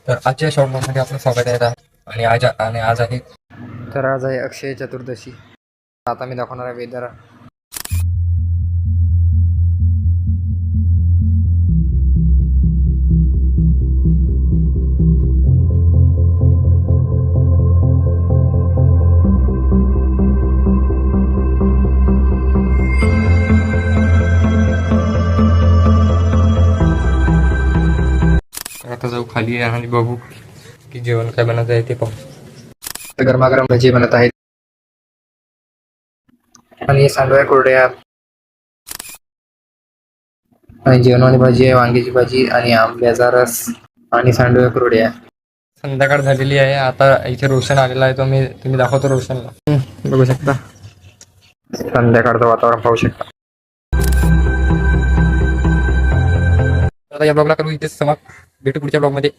तर आजच्या शॉर्ट ब्लॉगमध्ये आपलं स्वागत आहे आणि आज आहे तर आज आहे अक्षय चतुर्दशी. आता मी दाखवणार आहे वेदर. आता जाऊ खाली आणि बघू की जेवण काय बनत आहे ते पाहू. तर गरमागरम भजी बनत आहेत आणि सांडव्या कुरड्या आणि जेवणाची भाजी आहे, वांग्याची भाजी आणि आंब्याचा रस आणि सांडव्या कुरड्या. संध्याकाळ झालेली आहे. आता इथे रोशन आलेला आहे. तुम्ही दाखवतो रोशनला. बघू शकता संध्याकाळचं वातावरण पाहू शकता. आता या ब्लॉगला करू इथेच समाप्त. भेटू पुढच्या ब्लॉगमध्ये.